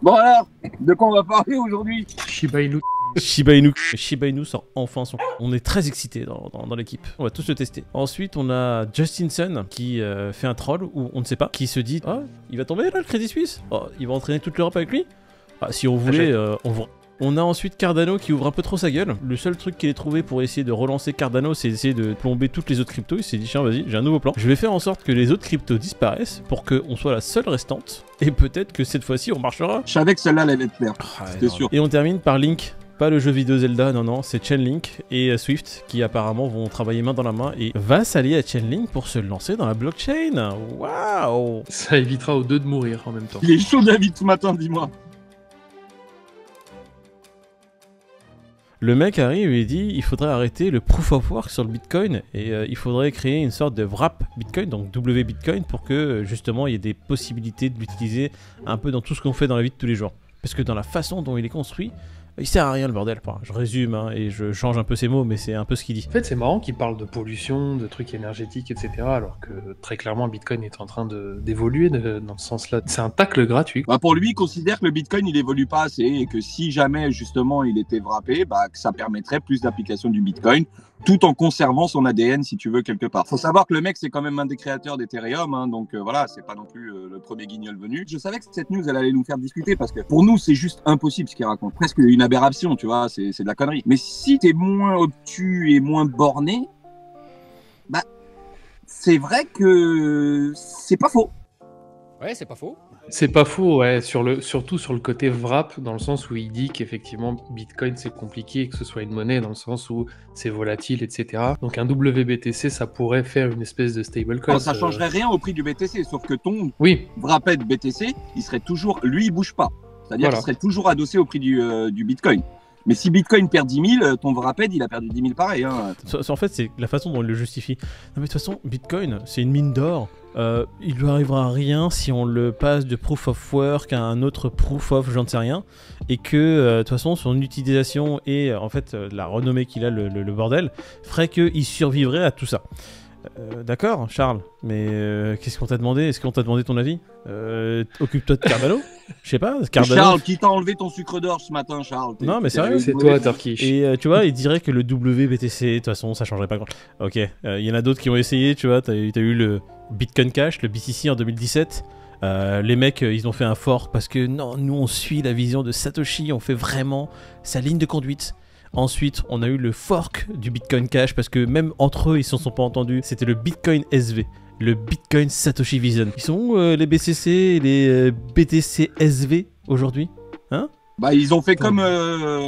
Bon alors, de quoi on va parler aujourd'hui? Shiba Inu. Shiba Inu sort enfin son... On est très excités dans l'équipe. On va tous le tester. Ensuite, on a Justin Sun qui fait un troll, ou on ne sait pas, qui se dit « Ah, il va tomber là, le Crédit Suisse oh, il va entraîner toute l'Europe avec lui ?» Ah, si on voulait, on a ensuite Cardano qui ouvre un peu trop sa gueule. Le seul truc qu'il ait trouvé pour essayer de relancer Cardano, c'est d'essayer de plomber toutes les autres cryptos. Il s'est dit, tiens, vas-y, j'ai un nouveau plan. Je vais faire en sorte que les autres cryptos disparaissent pour qu'on soit la seule restante. Et peut-être que cette fois-ci, on marchera. Je savais que celle-là, elle allait te plaire. C'était sûr. Et on termine par Link. Pas le jeu vidéo Zelda, non, non, c'est Chainlink et Swift qui apparemment vont travailler main dans la main et va s'allier à Chainlink pour se lancer dans la blockchain. Waouh! Ça évitera aux deux de mourir en même temps. Il est chaud David ce matin, dis-moi. Le mec arrive et dit il faudrait arrêter le proof of work sur le Bitcoin et il faudrait créer une sorte de wrap Bitcoin, donc W Bitcoin, pour que justement il y ait des possibilités de l'utiliser un peu dans tout ce qu'on fait dans la vie de tous les jours. Parce que dans la façon dont il est construit, il sert à rien le bordel. Enfin, je résume hein, et je change un peu ses mots, mais c'est un peu ce qu'il dit. En fait, c'est marrant qu'il parle de pollution, de trucs énergétiques, etc. Alors que très clairement, Bitcoin est en train d'évoluer dans ce sens-là. C'est un tacle gratuit. Bah pour lui, il considère que le Bitcoin, il évolue pas assez et que si jamais justement il était wrappé, bah que ça permettrait plus d'application du Bitcoin, tout en conservant son ADN si tu veux quelque part. Faut savoir que le mec c'est quand même un des créateurs d'Ethereum, hein, donc voilà, c'est pas non plus le premier guignol venu. Je savais que cette news elle allait nous faire discuter parce que pour nous c'est juste impossible ce qu'il raconte, presque une aberration, tu vois, c'est de la connerie. Mais si t'es moins obtus et moins borné, bah c'est vrai que c'est pas faux. Ouais, c'est pas faux. C'est pas faux, ouais, surtout sur le côté wrap, dans le sens où il dit qu'effectivement Bitcoin c'est compliqué que ce soit une monnaie, dans le sens où c'est volatile, etc. Donc un WBTC ça pourrait faire une espèce de stablecoin. Alors, ça changerait rien au prix du BTC, sauf que ton oui. wrapped BTC, il serait toujours, lui il bouge pas. C'est-à-dire qu'il serait toujours adossé au prix du Bitcoin. Mais si Bitcoin perd 10 000, ton wrapped il a perdu 10 000 pareil. Hein. En fait, c'est la façon dont il le justifie. Non, mais de toute façon, Bitcoin, c'est une mine d'or. Il lui arrivera rien si on le passe de proof of work à un autre proof of j'en sais rien. Et que, de toute façon, son utilisation et en fait la renommée qu'il a, le bordel, ferait qu'il survivrait à tout ça. D'accord, Charles, mais qu'est-ce qu'on t'a demandé? Est-ce qu'on t'a demandé ton avis? Occupe-toi de Cardano. Je sais pas, Cardano... Charles, qui t'a enlevé ton sucre d'orge ce matin, Charles? Non, mais sérieux, c'est toi, Turkish. Et tu vois, il dirait que le WBTC, de toute façon, ça changerait pas grand. Ok, il y en a d'autres qui ont essayé, tu vois, t'as eu le Bitcoin Cash, le BTC en 2017. Les mecs, ils ont fait un fork parce que non, nous on suit la vision de Satoshi, on fait vraiment sa ligne de conduite. Ensuite, on a eu le fork du Bitcoin Cash parce que même entre eux, ils se sont pas entendus. C'était le Bitcoin SV, le Bitcoin Satoshi Vision. Ils sont où les BCC et les BTC SV aujourd'hui? Hein? Bah ils ont fait comme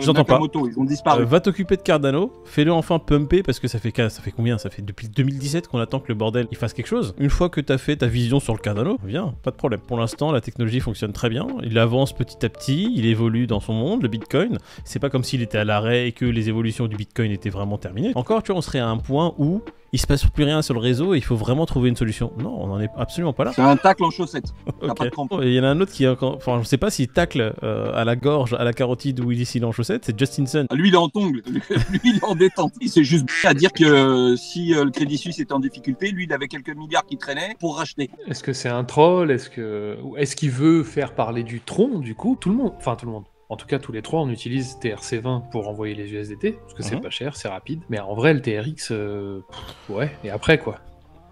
J'entends pas. Nakamoto, ils ont disparu. Va t'occuper de Cardano, fais-le enfin pumper parce que ça fait combien? Ça fait depuis 2017 qu'on attend que le bordel il fasse quelque chose. Une fois que t'as fait ta vision sur le Cardano, viens, pas de problème. Pour l'instant, la technologie fonctionne très bien, il avance petit à petit, il évolue dans son monde, le Bitcoin. C'est pas comme s'il était à l'arrêt et que les évolutions du Bitcoin étaient vraiment terminées. Encore, tu vois, on serait à un point où il se passe plus rien sur le réseau et il faut vraiment trouver une solution. Non, on n'en est absolument pas là. C'est un tacle en chaussette. T'as Okay. pas de crampe. Il y en a un autre qui est encore... Enfin, je sais pas s'il tacle à la gorge, à la carotide ou il est en chaussette, c'est Justin Sun. Lui il est en tongle, lui il est en détente. Il s'est juste à dire que si le Crédit Suisse était en difficulté, lui il avait quelques milliards qui traînaient pour racheter. Est-ce que c'est un troll? Est-ce qu'il veut faire parler du tronc, du coup? Tout le monde. En tout cas, tous les trois, on utilise TRC20 pour envoyer les USDT, parce que c'est pas cher, c'est rapide. Mais en vrai, le TRX, ouais, et après, quoi.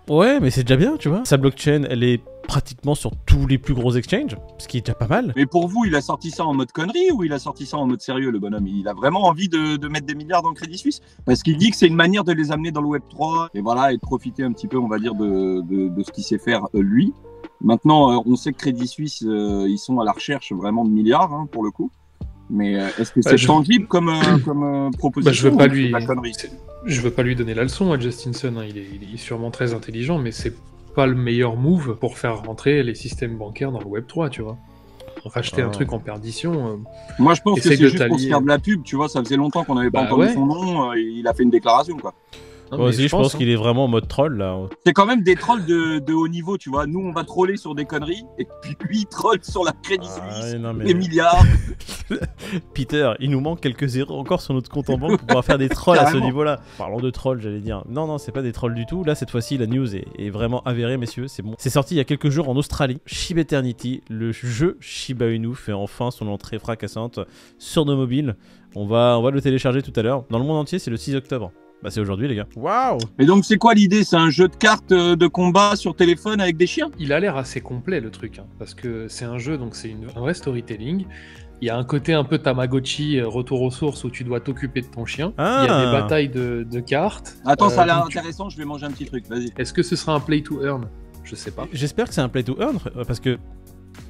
Ouais, mais c'est déjà bien, tu vois. Sa blockchain, elle est pratiquement sur tous les plus gros exchanges, ce qui est déjà pas mal. Mais pour vous, il a sorti ça en mode connerie ou il a sorti ça en mode sérieux, le bonhomme? Il a vraiment envie de mettre des milliards dans le Crédit Suisse? Parce qu'il dit que c'est une manière de les amener dans le Web3 et voilà, et de profiter un petit peu, on va dire, de ce qu'il sait faire lui. Maintenant, on sait que Crédit Suisse, ils sont à la recherche vraiment de milliards, hein, pour le coup. Mais est-ce que c'est tangible comme proposition? Je veux pas lui donner la leçon à Justin Sun, hein. Il est sûrement très intelligent, mais c'est pas le meilleur move pour faire rentrer les systèmes bancaires dans le Web3, tu vois. Racheter un truc en perdition. Moi, je pense que c'est juste pour se faire de la pub, tu vois. Ça faisait longtemps qu'on n'avait pas entendu son nom. Il a fait une déclaration, quoi. Non, moi aussi, je pense qu'il est vraiment en mode troll, là. C'est quand même des trolls de haut niveau, tu vois. Nous, on va troller sur des conneries, et puis lui, il troll sur la Crédit Suisse, les milliards. Peter, il nous manque quelques zéros encore sur notre compte en banque pour pouvoir faire des trolls à ce Carrément. niveau-là. Parlons de trolls, j'allais dire. Non, c'est pas des trolls du tout. Là, cette fois-ci, la news est vraiment avérée, messieurs. C'est bon. C'est sorti il y a quelques jours en Australie. Shiba Eternity, le jeu Shiba Inu, fait enfin son entrée fracassante sur nos mobiles. On va le télécharger tout à l'heure. Dans le monde entier, c'est le 6 octobre. Bah, c'est aujourd'hui, les gars. Waouh! Et donc, c'est quoi l'idée? C'est un jeu de cartes de combat sur téléphone avec des chiens? Il a l'air assez complet le truc, hein, parce que c'est un jeu, donc c'est un vrai storytelling. Il y a un côté un peu Tamagotchi, retour aux sources, où tu dois t'occuper de ton chien. Ah. Il y a des batailles de cartes. Attends, ça a l'air donc intéressant, je vais manger un petit truc, vas-y. Est-ce que ce sera un play to earn? Je sais pas. J'espère que c'est un play to earn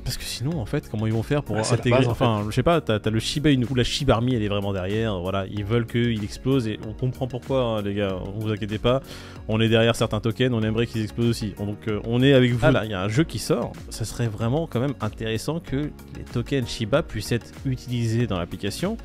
parce que sinon, en fait, comment ils vont faire pour C'est la intégrer. base, en enfin, je sais pas, t'as le Shiba Inu ou la Shiba Army, elle est vraiment derrière. Voilà, ils veulent qu'il explose et on comprend pourquoi, hein, les gars. Vous inquiétez pas, on est derrière certains tokens, on aimerait qu'ils explosent aussi. Donc, on est avec vous. Ah là, il y a un jeu qui sort. Ça serait vraiment quand même intéressant que les tokens Shiba puissent être utilisés dans l'application,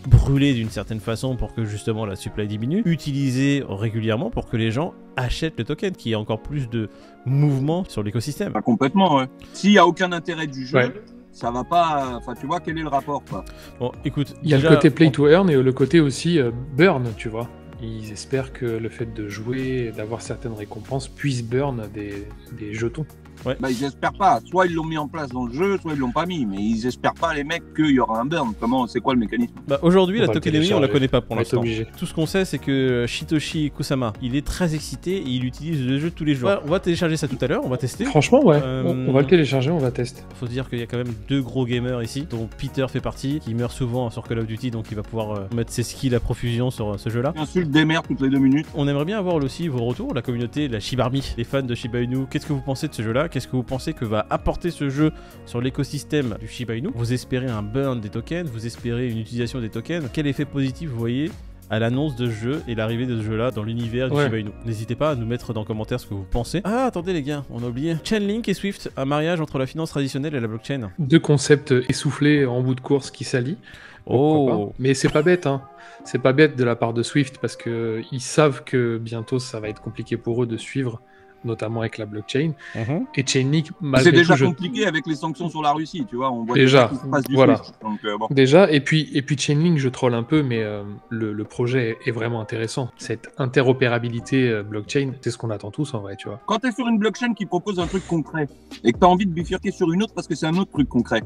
brûlés d'une certaine façon pour que justement la supply diminue, utilisés régulièrement pour que les gens achètent le token, qu'il y ait encore plus de mouvement sur l'écosystème. Pas complètement, ouais. S'il n'y a aucun intérêt du jeu, Ouais. ça va pas. Enfin, tu vois, quel est le rapport, quoi? Bon, écoute, Il y a déjà, le côté play on- to earn et le côté aussi burn, tu vois. Ils espèrent que le fait de jouer, d'avoir certaines récompenses, puisse burn des jetons. Bah, ils espèrent pas. Soit ils l'ont mis en place dans le jeu, soit ils l'ont pas mis. Mais ils espèrent pas, les mecs, qu'il y aura un burn. Comment, c'est quoi le mécanisme? Bah, aujourd'hui, On la va le tokenomics, on la télécharger. connaît pas pour On va être l'instant. obligé. Tout ce qu'on sait, c'est que Shitoshi Kusama, il est très excité et il utilise le jeu tous les jours. On va télécharger ça tout à l'heure, on va tester. Franchement, ouais. Euh, On va le télécharger, on va tester. Faut dire qu'il y a quand même deux gros gamers ici, dont Peter fait partie, qui meurt souvent sur Call of Duty, donc il va pouvoir mettre ses skills à profusion sur ce jeu-là. Insulte des mères toutes les 2 minutes. On aimerait bien avoir aussi vos retours, la communauté, la Shiba Army, les fans de Shiba Inu. Qu'est-ce que vous pensez de ce jeu-là? Qu'est-ce que vous pensez que va apporter ce jeu sur l'écosystème du Shiba Inu? Vous espérez un burn des tokens? Vous espérez une utilisation des tokens? Quel effet positif vous voyez à l'annonce de ce jeu et l'arrivée de ce jeu-là dans l'univers du Ouais. Shiba Inu? N'hésitez pas à nous mettre dans les commentaires ce que vous pensez. Ah, attendez les gars, on a oublié. Chainlink et Swift, un mariage entre la finance traditionnelle et la blockchain. Deux concepts essoufflés en bout de course qui s'allient. Pourquoi Oh, pas. Mais c'est pas bête, hein. C'est pas bête de la part de Swift parce que ils savent que bientôt ça va être compliqué pour eux de suivre, notamment avec la blockchain. Mhm. Et Chainlink, C'est malgré déjà tout, je- compliqué avec les sanctions sur la Russie, tu vois. On voit Déjà, ce qui se passe du voilà. Swift. Donc, bon. Déjà, et puis Chainlink, je troll un peu, mais le projet est vraiment intéressant. Cette interopérabilité blockchain, c'est ce qu'on attend tous en vrai, tu vois. Quand tu es sur une blockchain qui propose un truc concret et que tu as envie de bifurquer sur une autre parce que c'est un autre truc concret,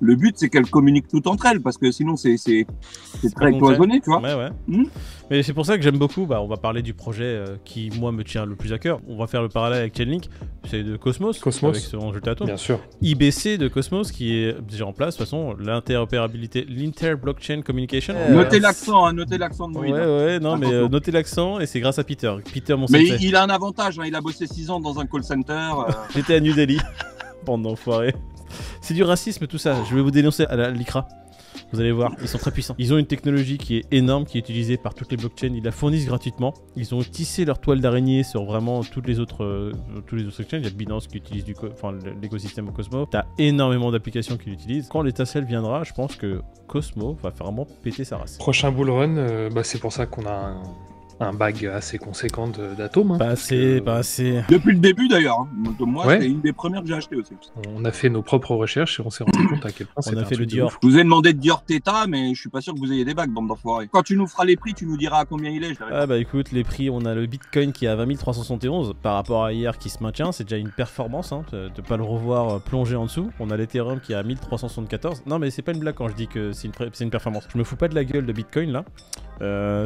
le but c'est qu'elles communiquent toutes entre elles parce que sinon c'est très concret. cloisonné, tu vois. Ouais, ouais. Mhm. Mais c'est pour ça que j'aime beaucoup. Bah, on va parler du projet qui, moi, me tient le plus à cœur. On va faire le parallèle avec Chainlink. C'est de Cosmos. Cosmos. Avec ce jeu d'atomes. Bien sûr. IBC de Cosmos qui est déjà en place. De toute façon, l'interopérabilité, l'inter-blockchain communication. Notez l'accent, hein, notez l'accent de Ouais, Moïse. ouais, non, mais Attention. notez l'accent et c'est grâce à Peter. Peter, mon Mais sensei. il a un avantage, hein, il a bossé 6 ans dans un call center. J'étais à New Delhi. Bande d'enfoirés. C'est du racisme tout ça. Je vais vous dénoncer à l'ICRA. Vous allez voir, ils sont très puissants. Ils ont une technologie qui est énorme, qui est utilisée par toutes les blockchains. Ils la fournissent gratuitement. Ils ont tissé leur toile d'araignée sur vraiment toutes les autres blockchains. Il y a Binance qui utilise l'écosystème Cosmos. T'as énormément d'applications qui l'utilisent. Quand l'étincelle viendra, je pense que Cosmos va vraiment péter sa race. Prochain bull run, c'est pour ça qu'on a un bag assez conséquent d'atomes. Hein, Pas assez, que- pas assez. Depuis le début d'ailleurs. Hein. Donc, moi, Ouais. c'est une des premières que j'ai achetées aussi. On a fait nos propres recherches et on s'est rendu compte à quel point On c'était a un fait le truc de Dior. ouf. Je vous ai demandé de Dior Theta, mais je suis pas sûr que vous ayez des bagues, bande d'enfoirés. Quand tu nous feras les prix, tu nous diras à combien il est. Je dirais. Ah bah écoute, les prix, on a le Bitcoin qui est à 20 371 par rapport à hier qui se maintient, c'est déjà une performance, hein, de pas le revoir plonger en dessous. On a l'Ethereum qui est à 1374. Non mais c'est pas une blague quand je dis que c'est une performance. Je me fous pas de la gueule de Bitcoin là.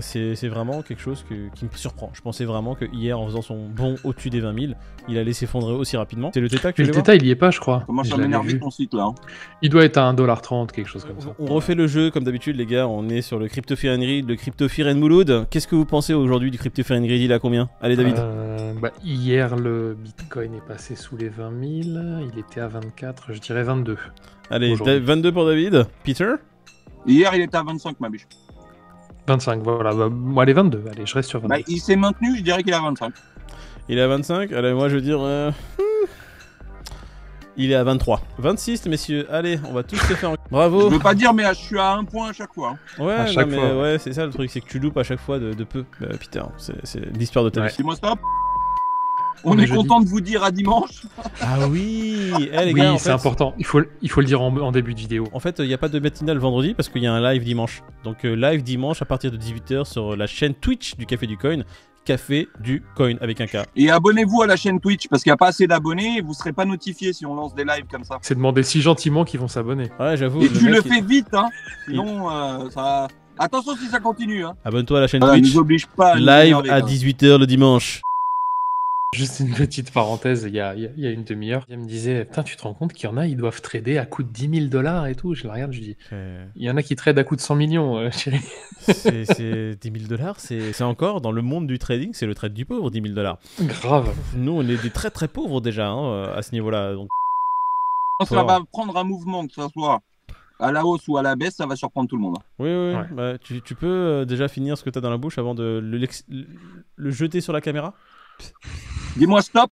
C'est vraiment quelque chose qui me surprend. Je pensais vraiment que hier, en faisant son bond au-dessus des 20 000, il allait s'effondrer aussi rapidement. C'est le Theta que tu Mais le voulais voir Theta, il y est pas, je crois. Comment Je ça l'avais m'énerve vu. ton site là, hein. Il doit être à 1,30$, quelque chose comme ça. On refait le jeu comme d'habitude les gars, on est sur le Crypto Fear and Greed, le Crypto Fear and Mouloud. Qu'est-ce que vous pensez aujourd'hui du Crypto Fear and Greed? Il est à combien? Allez David. Hier, le Bitcoin est passé sous les 20 000. Il était à 24, je dirais 22. Allez, aujourd'hui. 22 pour David. Peter? Hier, il était à 25, ma biche. 25, voilà. Moi, allez, 22. Allez, je reste sur 22. Bah, il s'est maintenu, je dirais qu'il est à 25. Il est à 25. Allez, moi je veux dire... Il est à 23. 26 messieurs, allez, on va tous se faire... Bravo. Je veux pas dire, mais je suis à 1 point à chaque fois. Hein. Ouais, À non, chaque mais fois. ouais, c'est ça le truc, c'est que tu loupes à chaque fois de peu, Peter. C'est l'histoire de ta Ouais. vie. Dis-moi stop. On est jeudi. content de vous dire à dimanche. Ah oui, les Oui, gars, en c'est fait, important. Il faut le dire en début de vidéo. En fait, il n'y a pas de matinale vendredi parce qu'il y a un live dimanche. Donc, live dimanche à partir de 18h sur la chaîne Twitch du Café du Coin. Café du Coin avec un K. Et abonnez-vous à la chaîne Twitch parce qu'il n'y a pas assez d'abonnés et vous ne serez pas notifiés si on lance des lives comme ça. C'est demander si gentiment qu'ils vont s'abonner. Ouais, j'avoue. Et tu le mec, fais vite, hein. Sinon, ça. Attention si ça continue, hein. Abonne-toi à la chaîne Voilà, Twitch. nous oblige pas. à nous Live énerver, à hein. 18h le dimanche. Juste une petite parenthèse, il y a une demi-heure, il me disait, putain, tu te rends compte qu'il y en a, ils doivent trader à coût de 10 000 $ et tout. Je le regarde, je dis, il y en a qui tradent à coût de 100 millions, chérie. C'est 10 000 $. C'est encore dans le monde du trading, c'est le trade du pauvre, 10 000 $. Grave. Nous, on est des très très pauvres déjà hein, à ce niveau-là. Donc, Ça va prendre un mouvement, que ce soit à la hausse ou à la baisse, ça va surprendre tout le monde. oui. Ouais. Bah, tu peux déjà finir ce que tu as dans la bouche avant de le jeter sur la caméra. Dis-moi stop.